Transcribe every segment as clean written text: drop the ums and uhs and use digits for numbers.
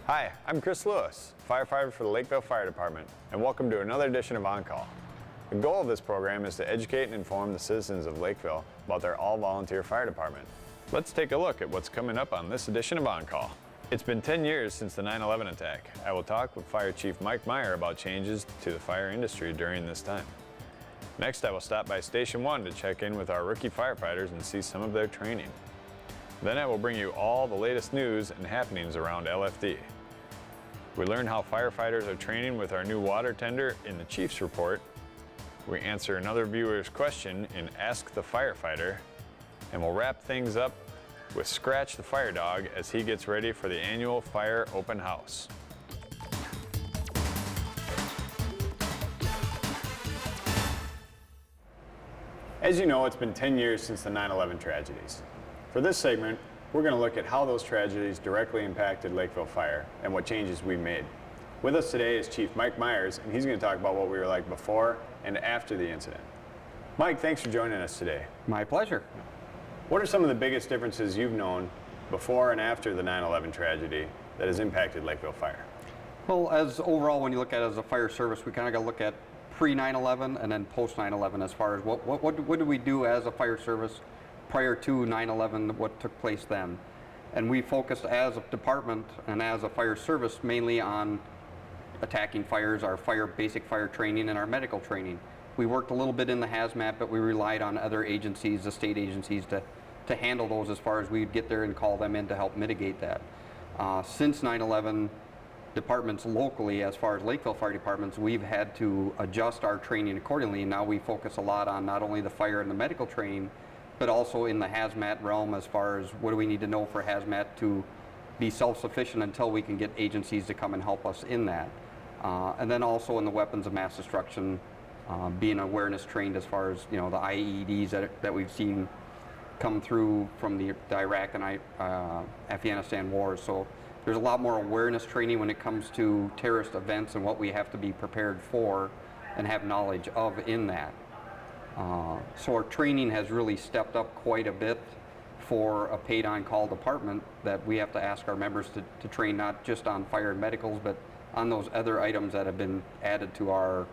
Hi, I'm Chris Lewis, firefighter for the Lakeville Fire Department, and welcome to another edition of On Call. The goal of this program is to educate and inform the citizens of Lakeville about their all-volunteer fire department. Let's take a look at what's coming up on this edition of On Call. It's been 10 years since the 9/11 attack. I will talk with Fire Chief Mike Meyer about changes to the fire industry during this time. Next, I will stop by Station 1 to check in with our rookie firefighters and see some of their training. Then I will bring you all the latest news and happenings around LFD. We learn how firefighters are training with our new water tender in the Chief's Report. We answer another viewer's question in Ask the Firefighter. And we'll wrap things up with Scratch the Fire Dog as he gets ready for the annual Fire Open House. As you know, it's been 10 years since the 9/11 tragedies. For this segment, we're going to look at how those tragedies directly impacted Lakeville Fire and what changes we made. With us today is Chief Mike Myers, and he's going to talk about what we were like before and after the incident. Mike, thanks for joining us today. My pleasure. What are some of the biggest differences you've known before and after the 9/11 tragedy that has impacted Lakeville Fire? Well, as overall, when you look at it as a fire service, we kind of got to look at pre-9/11 and then post-9/11 as far as what did we do as a fire service prior to 9/11, what took place then. And we focused as a department and as a fire service mainly on attacking fires, our basic fire training and our medical training. We worked a little bit in the hazmat, but we relied on other agencies, the state agencies, to handle those as far as we'd get there and call them in to help mitigate that. Since 9/11, departments locally, as far as Lakeville Fire Departments, we've had to adjust our training accordingly. Now we focus a lot on not only the fire and the medical training, but also in the hazmat realm as far as what do we need to know for hazmat to be self-sufficient until we can get agencies to come and help us in that. And then also in the weapons of mass destruction, being awareness trained as far as, the IEDs that we've seen come through from the Iraq and Afghanistan wars. So there's a lot more awareness training when it comes to terrorist events and what we have to be prepared for and have knowledge of in that. So our training has really stepped up quite a bit for a paid on-call department, that we have to ask our members to train not just on fire and medicals, but on those other items that have been added to our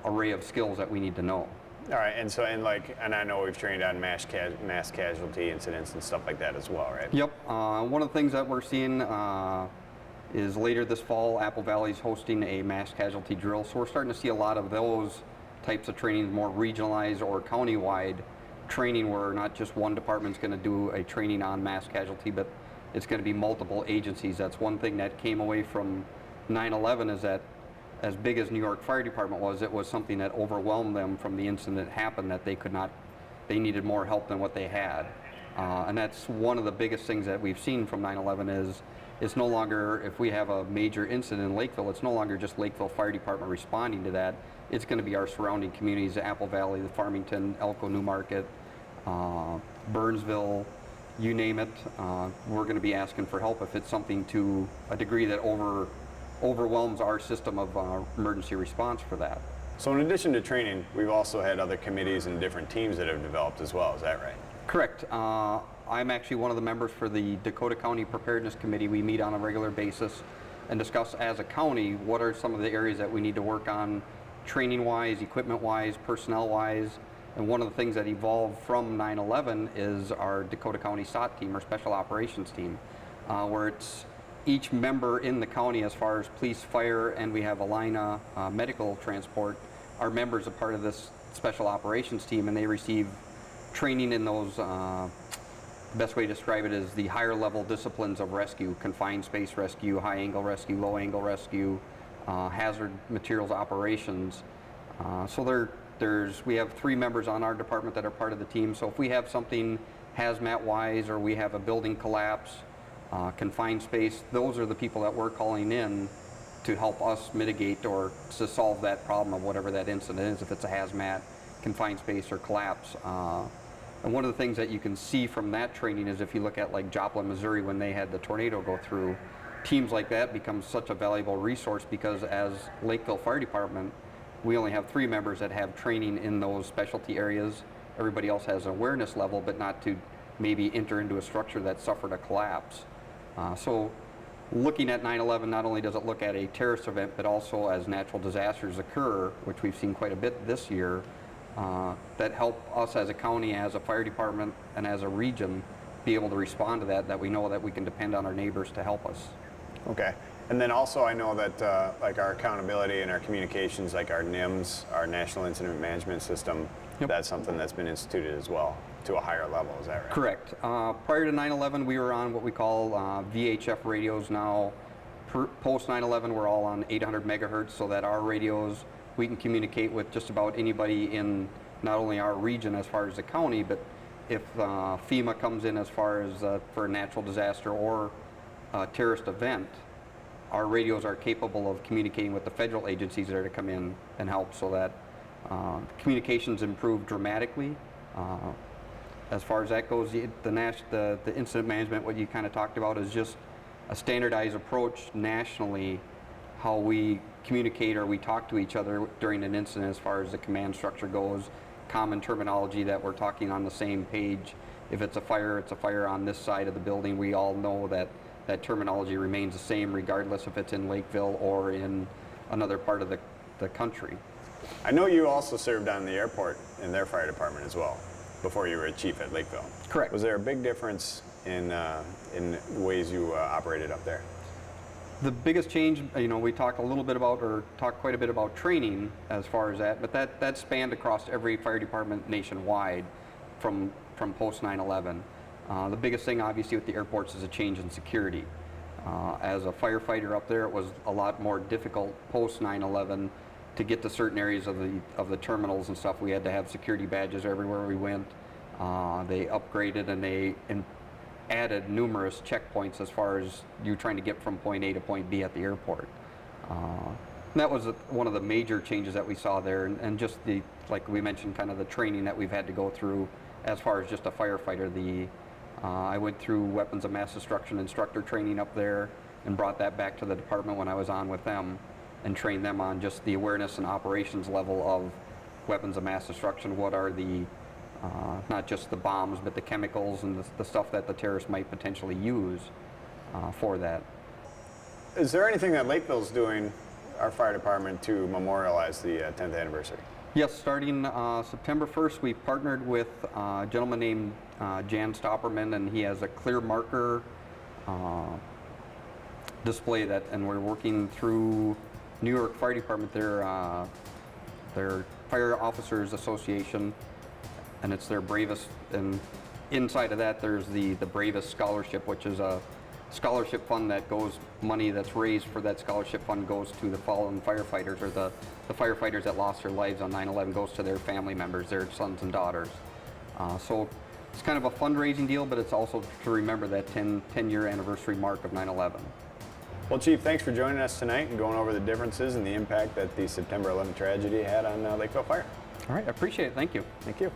array of skills that we need to know. All right, and I know we've trained on mass casualty incidents and stuff like that as well, right? Yep. One of the things that we're seeing is later this fall, Apple Valley's hosting a mass casualty drill. So we're starting to see a lot of those types of training, more regionalized or county-wide training, where not just one department's going to do a training on mass casualty, but it's going to be multiple agencies. That's one thing that came away from 9/11, is that as big as New York Fire Department was, it was something that overwhelmed them from the incident that happened, that they needed more help than what they had. And that's one of the biggest things that we've seen from 9/11 is it's no longer, if we have a major incident in Lakeville, it's no longer just Lakeville Fire Department responding to that. It's going to be our surrounding communities, the Apple Valley, the Farmington, Elko, Newmarket, Burnsville, you name it. We're going to be asking for help if it's something to a degree that overwhelms our system of emergency response for that. So in addition to training, we've also had other committees and different teams that have developed as well, is that right? Correct. I'm actually one of the members for the Dakota County Preparedness Committee. We meet on a regular basis and discuss as a county what are some of the areas that we need to work on training-wise, equipment-wise, personnel-wise. And one of the things that evolved from 9/11 is our Dakota County SOT team, or Special Operations team, where it's each member in the county, as far as police, fire, and we have Alina medical transport, are members of part of this Special Operations team, and they receive training in those, the best way to describe it is the higher level disciplines of rescue: confined space rescue, high angle rescue, low angle rescue, hazard materials operations. So we have 3 members on our department that are part of the team. So if we have something hazmat wise, or we have a building collapse, confined space, those are the people that we're calling in to help us mitigate or to solve that problem of whatever that incident is, if it's a hazmat, confined space, or collapse. And one of the things that you can see from that training is if you look at like Joplin, Missouri, when they had the tornado go through, teams like that become such a valuable resource, because as Lakeville Fire Department, we only have 3 members that have training in those specialty areas. Everybody else has an awareness level, but not to maybe enter into a structure that suffered a collapse. So looking at 9/11, not only does it look at a terrorist event, but also as natural disasters occur, which we've seen quite a bit this year, that help us as a county, as a fire department, and as a region be able to respond to that we know that we can depend on our neighbors to help us. Okay. And then also I know that like our accountability and our communications, like our NIMS, our National Incident Management System, Yep. that's something that's been instituted as well to a higher level, is that right? Correct. Prior to 9/11, we were on what we call VHF radios. Now, post 9/11, we're all on 800 megahertz, so that our radios, we can communicate with just about anybody in not only our region as far as the county, but if FEMA comes in as far as for a natural disaster or a terrorist event, our radios are capable of communicating with the federal agencies that are to come in and help, so that communications improve dramatically. As far as that goes, the incident management, what you kind of talked about, is just a standardized approach nationally, how we communicate or we talk to each other during an incident as far as the command structure goes, common terminology that we're talking on the same page. If it's a fire on this side of the building. We all know that that terminology remains the same regardless if it's in Lakeville or in another part of the country. I know you also served on the airport in their fire department as well, before you were a chief at Lakeville. Correct. Was there a big difference in ways you operated up there? The biggest change, we talked quite a bit about training as far as that, but that spanned across every fire department nationwide from post 9/11. The biggest thing, obviously, with the airports is a change in security. As a firefighter up there, it was a lot more difficult post 9/11 to get to certain areas of the terminals and stuff. We had to have security badges everywhere we went. They upgraded and they added numerous checkpoints as far as you trying to get from point A to point B at the airport. That was one of the major changes that we saw there, and just like we mentioned, kind of the training that we've had to go through as far as just a firefighter. I went through weapons of mass destruction instructor training up there and brought that back to the department when I was on with them, and trained them on just the awareness and operations level of weapons of mass destruction. What are not just the bombs, but the chemicals and the stuff that the terrorists might potentially use for that. Is there anything that Lakeville's doing, our fire department, to memorialize the 10th anniversary? Yes, starting September 1st, we partnered with a gentleman named Jan Stopperman, and he has a clear marker display and we're working through New York Fire Department, their Fire Officers Association, and it's their bravest, and inside of that there's the Bravest Scholarship, which is a scholarship fund that money that's raised for that scholarship fund goes to the fallen firefighters, or the firefighters that lost their lives on 9/11, goes to their family members, their sons and daughters. So it's kind of a fundraising deal, but it's also to remember that 10-year anniversary mark of 9/11. Well, Chief, thanks for joining us tonight and going over the differences and the impact that the September 11th tragedy had on Lakeville Fire. All right, I appreciate it. Thank you. Thank you.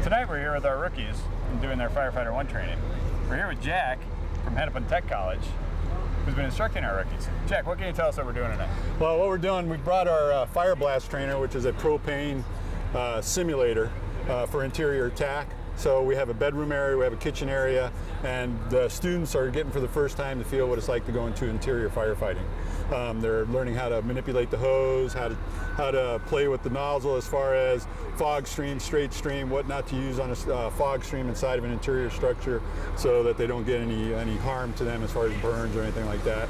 Tonight we're here with our rookies and doing their Firefighter 1 training. We're here with Jack from Hennepin Tech College, who's been instructing our rookies. Jack, what can you tell us what we're doing tonight? Well, what we're doing, we brought our Fire Blast trainer, which is a propane simulator for interior attack. So we have a bedroom area, we have a kitchen area, and the students are getting for the first time to feel what it's like to go into interior firefighting. They're learning how to manipulate the hose, how to play with the nozzle as far as fog stream, straight stream, what not to use on a fog stream inside of an interior structure, so that they don't get any harm to them as far as burns or anything like that.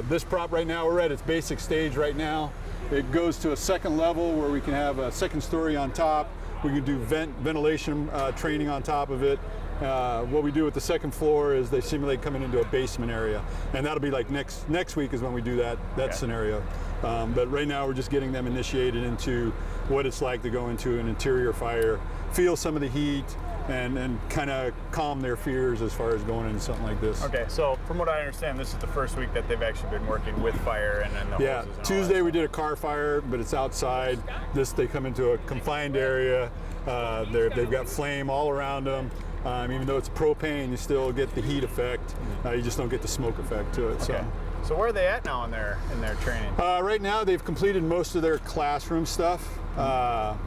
This prop right now, we're at its basic stage right now. It goes to a second level where we can have a second story on top. We can do ventilation training on top of it. What we do with the second floor is they simulate coming into a basement area, and that'll be like next week is when we do that okay. scenario. But right now we're just getting them initiated into what it's like to go into an interior fire, feel some of the heat, and kind of calm their fears as far as going into something like this. Okay, so from what I understand, this is the first week that they've actually been working with fire and then the Yeah, hoses and all Tuesday that. we did a car fire, but it's outside. They come into a confined area. They've got flame all around them. Even though it's propane, you still get the heat effect. You just don't get the smoke effect to it. Okay. So where are they at now in their training? Right now, they've completed most of their classroom stuff, and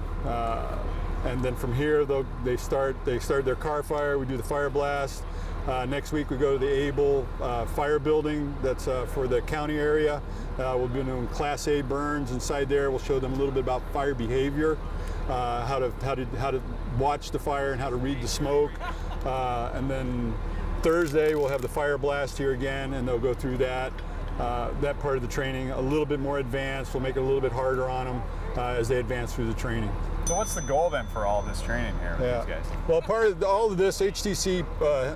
then from here, they start their car fire. We do the fire blast. Next week, we go to the Able fire building. That's for the county area. We'll be doing Class A burns inside there. We'll show them a little bit about fire behavior, how to watch the fire and how to read the smoke, and then Thursday, we'll have the fire blast here again, and they'll go through that part of the training a little bit more advanced. We'll make it a little bit harder on them as they advance through the training. So what's the goal then for all this training here with these guys? Well, part of all of this, HTC,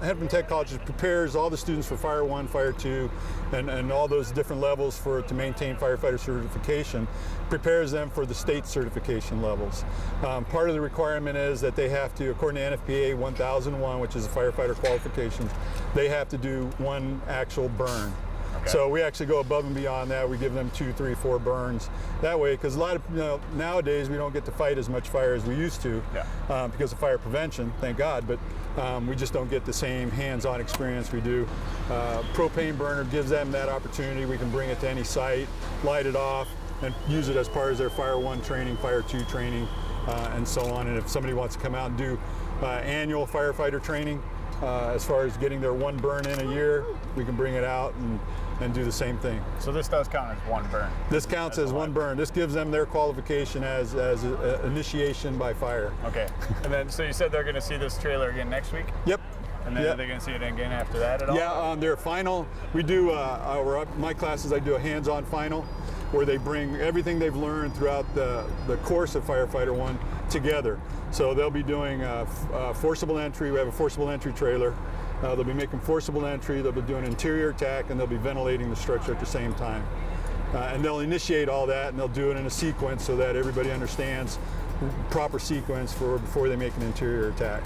Hennepin Tech College, prepares all the students for Fire 1, Fire 2, and all those different levels to maintain firefighter certification, prepares them for the state certification levels. Part of the requirement is that they have to, according to NFPA 1001, which is the firefighter qualifications, they have to do one actual burn. Okay. So we actually go above and beyond that. We give them 2, 3, 4 burns. That way, because a lot of, nowadays we don't get to fight as much fire as we used to because of fire prevention, thank God, but we just don't get the same hands-on experience we do. Propane burner gives them that opportunity. We can bring it to any site, light it off, and use it as part of their Fire 1 training, Fire 2 training, and so on. And if somebody wants to come out and do annual firefighter training, as far as getting their one burn in a year, we can bring it out and do the same thing. So this does count as one burn? This counts as one burn. This gives them their qualification as initiation by fire. Okay. And then, so you said they're going to see this trailer again next week? Yep. And then are they going to see it again after that at all? Yeah, on their final, we do, my classes, I do a hands-on final where they bring everything they've learned throughout the course of Firefighter 1 together. So they'll be doing forcible entry. We have a forcible entry trailer. They'll be making forcible entry, they'll be doing interior attack, and they'll be ventilating the structure at the same time. And they'll initiate all that, and they'll do it in a sequence so that everybody understands proper sequence before they make an interior attack.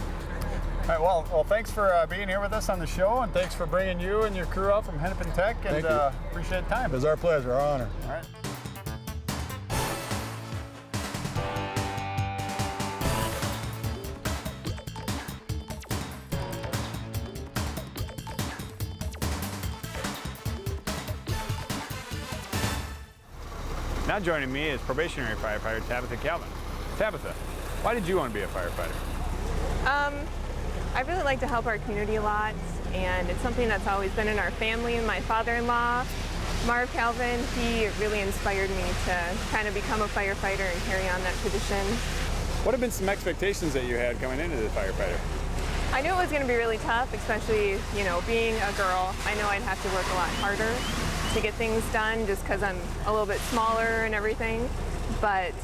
All right, well, thanks for being here with us on the show, and thanks for bringing you and your crew out from Hennepin Tech, and appreciate the time. It was our pleasure, our honor. All right. Now joining me is probationary firefighter Tabitha Calvin. Tabitha, why did you want to be a firefighter? I really like to help our community a lot, and it's something that's always been in our family. My father-in-law, Marv Calvin, he really inspired me to kind of become a firefighter and carry on that tradition. What have been some expectations that you had coming into the firefighter? I knew it was going to be really tough, especially, being a girl. I know I'd have to work a lot harder to get things done just because I'm a little bit smaller and everything. But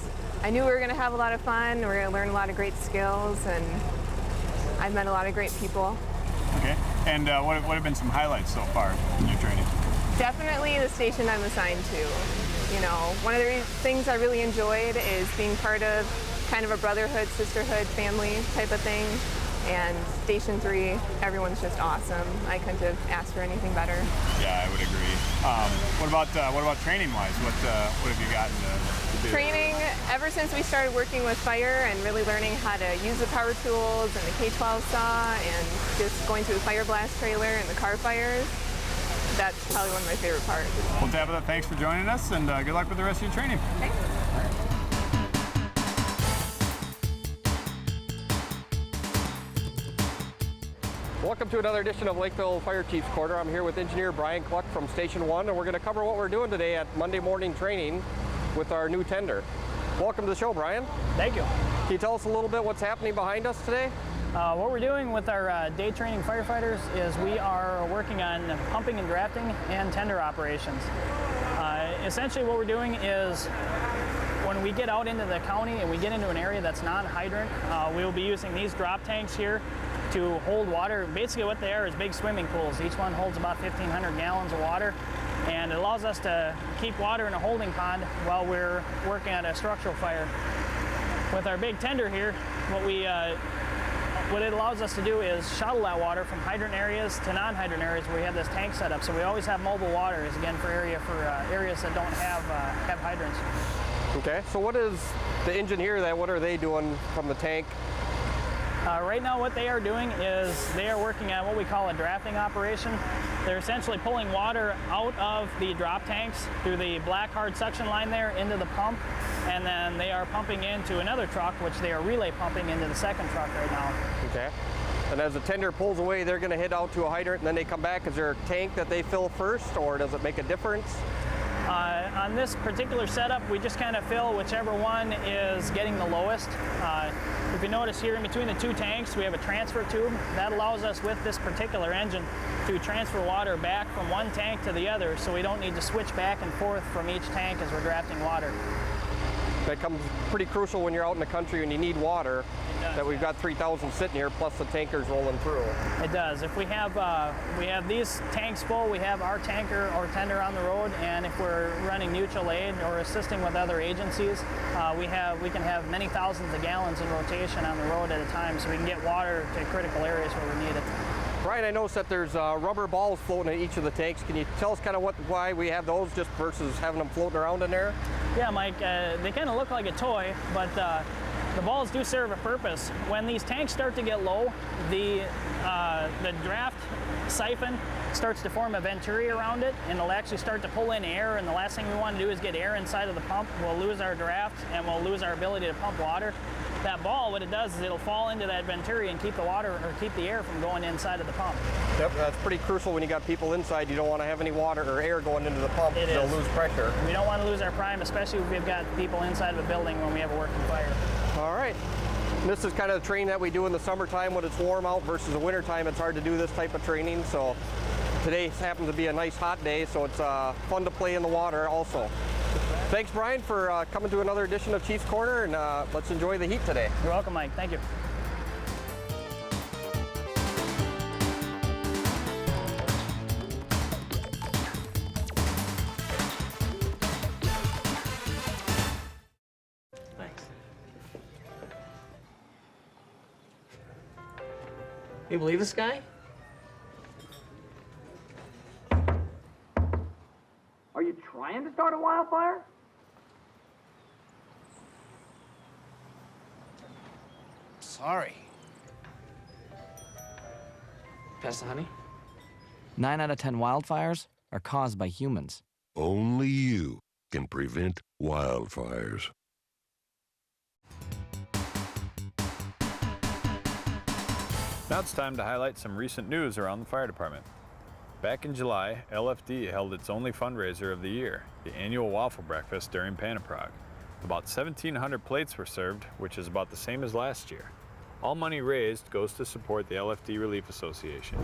I knew we were going to have a lot of fun. We were going to learn a lot of great skills, and I've met a lot of great people. Okay. And what have been some highlights so far in your training? Definitely the station I'm assigned to. One of the things I really enjoyed is being part of kind of a brotherhood, sisterhood, family type of thing. And Station 3, everyone's just awesome. I couldn't have asked for anything better. Yeah, I would agree. What about training-wise? What have you gotten to do? Training, ever since we started working with fire and really learning how to use the power tools and the K-12 saw and just going through the fire blast trailer and the car fires, that's probably one of my favorite parts. Well, Tabitha, thanks for joining us, and good luck with the rest of your training. Thanks. Welcome to another edition of Lakeville Fire Chief's Quarter. I'm here with Engineer Brian Cluck from Station 1, and we're going to cover what we're doing today at Monday morning training with our new tender. Welcome to the show, Brian. Thank you. Can you tell us a little bit what's happening behind us today? What we're doing with our day training firefighters is we are working on pumping and drafting and tender operations. Essentially what we're doing is when we get out into the county and we get into an area that's non-hydrant, we will be using these drop tanks here to hold water. Basically what they are is big swimming pools. Each one holds about 1,500 gallons of water, and it allows us to keep water in a holding pond while we're working on a structural fire. With our big tender here, what we what it allows us to do is shuttle that water from hydrant areas to non-hydrant areas where we have this tank set up. So we always have mobile waters, again, for areas that don't have hydrants. Okay, so what is the engineer that, what are they doing from the tank? Right now what they are doing is they are working on what we call a drafting operation. They're essentially pulling water out of the drop tanks through the black hard suction line there into the pump, and then they are pumping into another truck, which they are relay pumping into the second truck right now. Okay. And as the tender pulls away, they're going to head out to a hydrant and then they come back. Is there a tank that they fill first, or does it make a difference? On this particular setup, we just kind of fill whichever one is getting the lowest. If you notice here in between the two tanks, we have a transfer tube. That allows us with this particular engine to transfer water back from one tank to the other, so we don't need to switch back and forth from each tank as we're drafting water. That comes pretty crucial when you're out in the country and you need water. That we've got 3,000 sitting here, plus the tankers rolling through. It does. If we have these tanks full, we have our tanker or tender on the road, and if we're running mutual aid or assisting with other agencies, we can have many thousands of gallons in rotation on the road at a time, so we can get water to critical areas where we need it. Brian, I noticed that there's rubber balls floating in each of the tanks. Can you tell us kind of why we have those just versus having them floating around in there? Yeah, Mike, they kind of look like a toy, but the balls do serve a purpose. When these tanks start to get low, the draft siphon starts to form a venturi around it, and it'll actually start to pull in air, and the last thing we want to do is get air inside of the pump. We'll lose our draft, and we'll lose our ability to pump water. That ball, what it does is it'll fall into that venturi and keep the water, or keep the air from going inside of the pump. Yep, that's pretty crucial when you got people inside. You don't want to have any water or air going into the pump. They'll lose pressure. We don't want to lose our prime, especially if we've got people inside of a building when we have a working fire. All right. This is kind of the training that we do in the summertime when it's warm out versus the wintertime. It's hard to do this type of training. So today happens to be a nice hot day, so it's fun to play in the water also. Thanks, Brian, for coming to another edition of Chief's Corner, and let's enjoy the heat today. You're welcome, Mike. Thank you. Thanks. You believe this guy? Are you trying to start a wildfire? Sorry. Pass the honey? 9 out of 10 wildfires are caused by humans. Only you can prevent wildfires. Now it's time to highlight some recent news around the fire department. Back in July, LFD held its only fundraiser of the year, the annual waffle breakfast during Panaprog. About 1,700 plates were served, which is about the same as last year. All money raised goes to support the LFD Relief Association.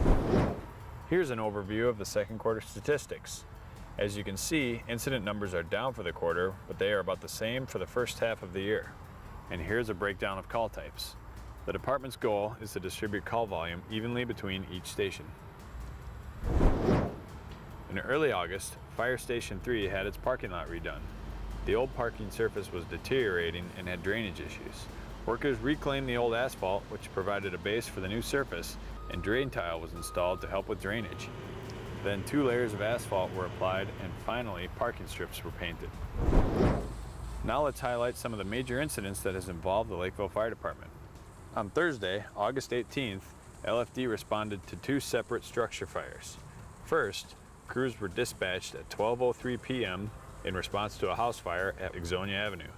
Here's an overview of the second quarter statistics. As you can see, incident numbers are down for the quarter, but they are about the same for the first half of the year. And here's a breakdown of call types. The department's goal is to distribute call volume evenly between each station. In early August, Fire Station 3 had its parking lot redone. The old parking surface was deteriorating and had drainage issues. Workers reclaimed the old asphalt, which provided a base for the new surface, and drain tile was installed to help with drainage. Then 2 layers of asphalt were applied, and finally parking strips were painted. Now let's highlight some of the major incidents that has involved the Lakeville Fire Department. On Thursday, August 18th, LFD responded to 2 separate structure fires. First, crews were dispatched at 12:03 p.m. in response to a house fire at Ixonia Avenue.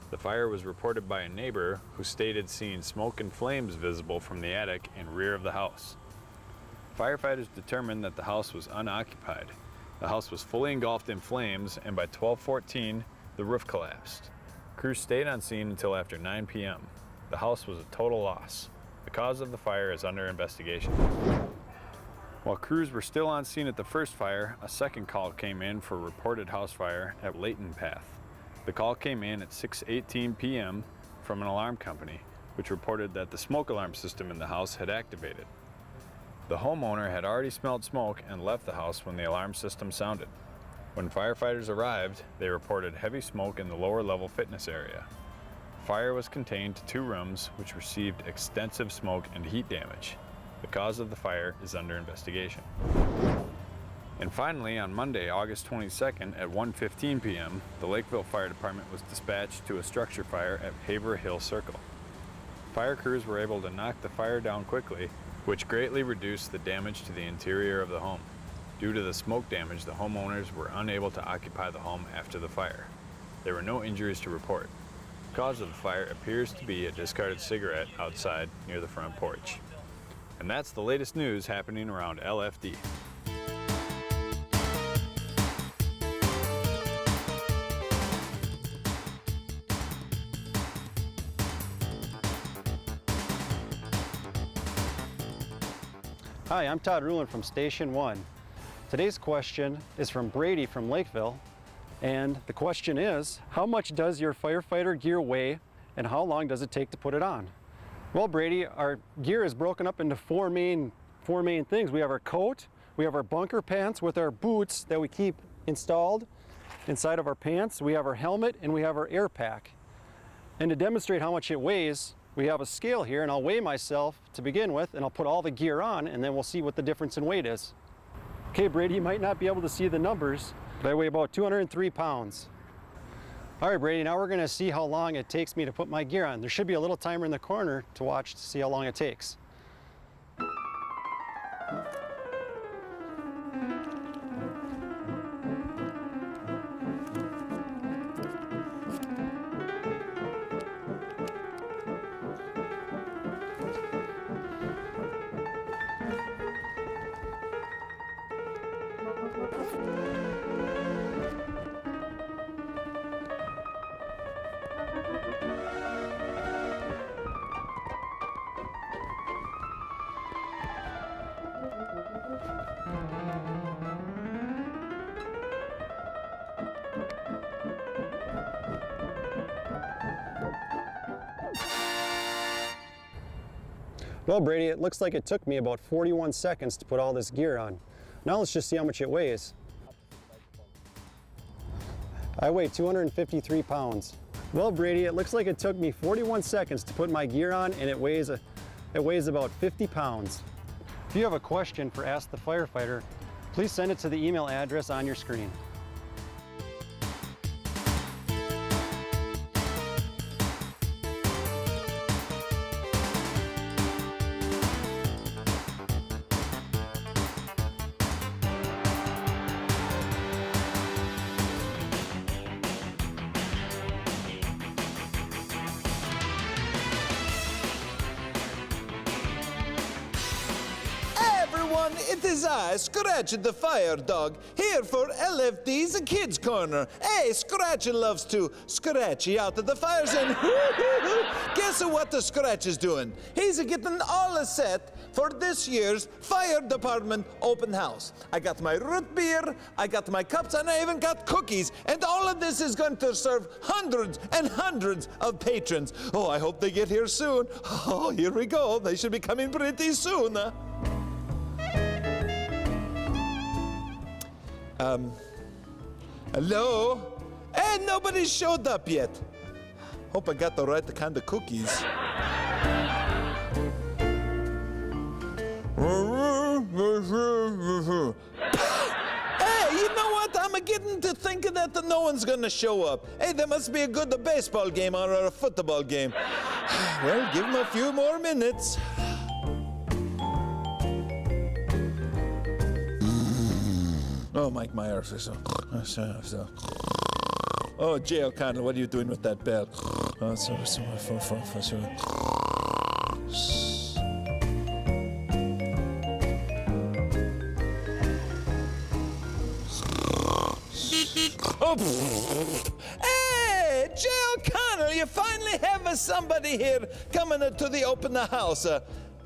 The fire was reported by a neighbor who stated seeing smoke and flames visible from the attic and rear of the house. Firefighters determined that the house was unoccupied. The house was fully engulfed in flames, and by 12:14, the roof collapsed. Crews stayed on scene until after 9 p.m. The house was a total loss. The cause of the fire is under investigation. While crews were still on scene at the first fire, a second call came in for a reported house fire at Layton Path. The call came in at 6:18 p.m. from an alarm company, which reported that the smoke alarm system in the house had activated. The homeowner had already smelled smoke and left the house when the alarm system sounded. When firefighters arrived, they reported heavy smoke in the lower level fitness area. Fire was contained to 2 rooms which received extensive smoke and heat damage. The cause of the fire is under investigation. And finally, on Monday, August 22nd at 1:15 p.m., the Lakeville Fire Department was dispatched to a structure fire at Haver Hill Circle. Fire crews were able to knock the fire down quickly, which greatly reduced the damage to the interior of the home. Due to the smoke damage, the homeowners were unable to occupy the home after the fire. There were no injuries to report. The cause of the fire appears to be a discarded cigarette outside near the front porch. And that's the latest news happening around LFD. Hi, I'm Todd Rulin from Station 1. Today's question is from Brady from Lakeville, and the question is, how much does your firefighter gear weigh and how long does it take to put it on? Well, Brady, our gear is broken up into four main things. We have our coat, we have our bunker pants with our boots that we keep installed inside of our pants, we have our helmet, and we have our air pack. And to demonstrate how much it weighs, we have a scale here, and I'll weigh myself to begin with, and I'll put all the gear on, and then we'll see what the difference in weight is. Okay, Brady, you might not be able to see the numbers, but I weigh about 203 pounds. All right, Brady, now we're gonna see how long it takes me to put my gear on. There should be a little timer in the corner to watch to see how long it takes. Well, Brady, it looks like it took me about 41 seconds to put all this gear on. Now let's just see how much it weighs. I weigh 253 pounds. Well, Brady, it looks like it took me 41 seconds to put my gear on, and it weighs about 50 pounds. If you have a question for Ask the Firefighter, please send it to the email address on your screen. It is I, Scratch the Fire Dog, here for LFD's Kids Corner. Hey, Scratch loves to scratchy out of the fires, and guess what the Scratch is doing? He's getting all set for this year's fire department open house. I got my root beer, I got my cups, and I even got cookies, and all of this is going to serve hundreds and hundreds of patrons. Oh, I hope they get here soon. Oh, here we go. They should be coming pretty soon. Hello? Hey, nobody showed up yet. Hope I got the right kind of cookies. Hey, you know what? I'm getting to thinking that no one's gonna show up. Hey, there must be a good baseball game or a football game. Well, give them a few more minutes. Oh, Mike Myers. Oh, Jay O'Connell, what are you doing with that bell? Hey, Jay O'Connell, you finally have somebody here coming to the open house.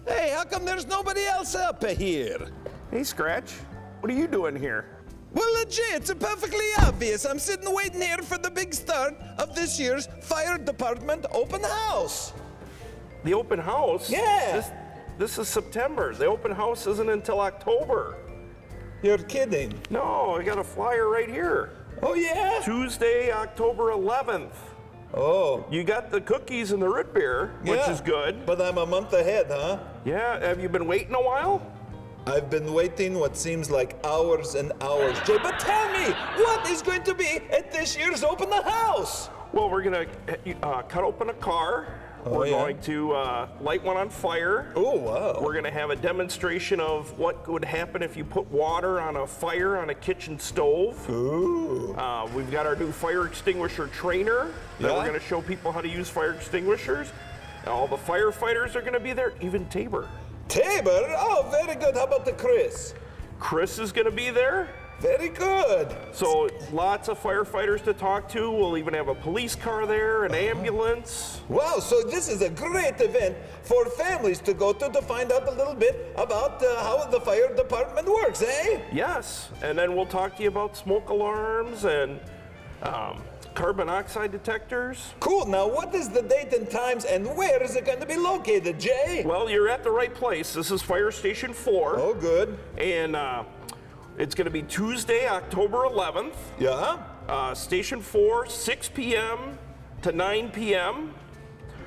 Hey, how come there's nobody else up here? Hey, Scratch, what are you doing here? Well, Jay, it's perfectly obvious. I'm sitting waiting here for the big start of this year's fire department open house. The open house? Yeah. This is September. The open house isn't until October. You're kidding. No, I got a flyer right here. Oh, yeah? Tuesday, October 11th. Oh. You got the cookies and the root beer, which Yeah, is good. But I'm a month ahead, huh? Yeah, have you been waiting a while? I've been waiting what seems like hours and hours, Jay. But tell me, what is going to be at this year's Open the House? Well, we're gonna cut open a car. We're going to light one on fire. Oh, wow. We're gonna have a demonstration of what would happen if you put water on a fire on a kitchen stove. Ooh. We've got our new fire extinguisher trainer that we're gonna show people how to use fire extinguishers. All the firefighters are gonna be there, even Tabor. Tabor? Oh, very good. How about the Chris? Chris is gonna be there. Very good. So lots of firefighters to talk to. We'll even have a police car there, an ambulance. Wow, so this is a great event for families to go to find out a little bit about how the fire department works, eh? Yes, and then we'll talk to you about smoke alarms and carbon monoxide detectors. Cool, now what is the date and times and where is it going to be located, Jay? Well, you're at the right place. This is Fire Station 4. Oh, good. And it's going to be Tuesday, October 11th. Yeah? Station 4, 6 p.m. to 9 p.m.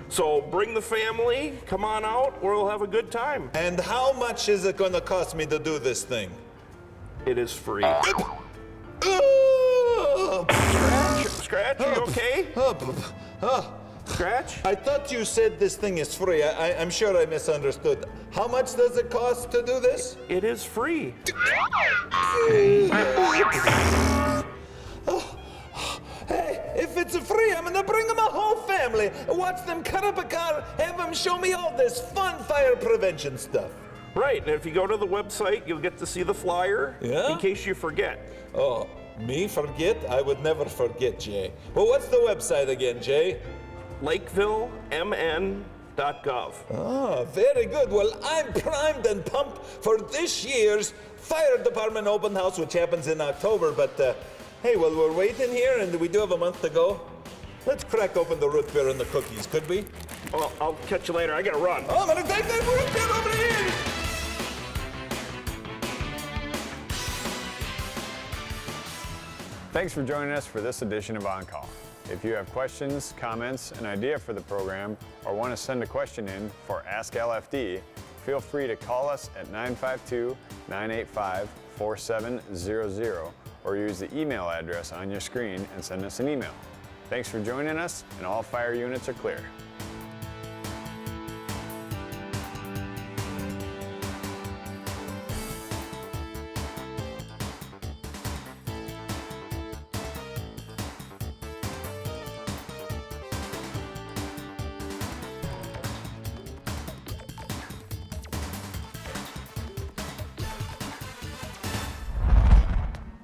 So bring the family, come on out, we'll have a good time. And how much is it going to cost me to do this thing? It is free. Scratch, are you okay? Scratch? I thought you said this thing is free. I'm sure I misunderstood. How much does it cost to do this? It is free. Hey, if it's free, I'm gonna bring my whole family. Watch them cut up a car, have them show me all this fun fire prevention stuff. Right, and if you go to the website, you'll get to see the flyer in case you forget. Oh, me forget? I would never forget, Jay. Well, what's the website again, Jay? LakevilleMN.gov. Ah, very good. Well, I'm primed and pumped for this year's Fire Department Open House, which happens in October. But, hey, well, we're waiting here, and we do have a month to go. Let's crack open the root beer and the cookies, could we? Well, I'll catch you later. I gotta run. Oh, I'm gonna take that root beer over here! Thanks for joining us for this edition of On Call. If you have questions, comments, an idea for the program, or want to send a question in for Ask LFD, feel free to call us at 952-985-4700 or use the email address on your screen and send us an email. Thanks for joining us, and all fire units are clear.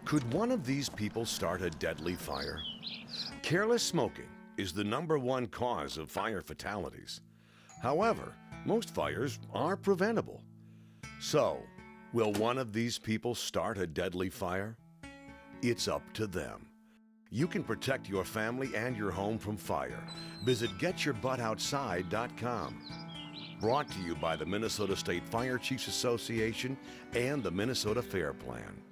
Could one of these people start a deadly fire? Careless smoking is the #1 cause of fire fatalities. However, most fires are preventable. So, will one of these people start a deadly fire? It's up to them. You can protect your family and your home from fire. Visit GetYourButtOutside.com. Brought to you by the Minnesota State Fire Chiefs Association and the Minnesota Fair Plan.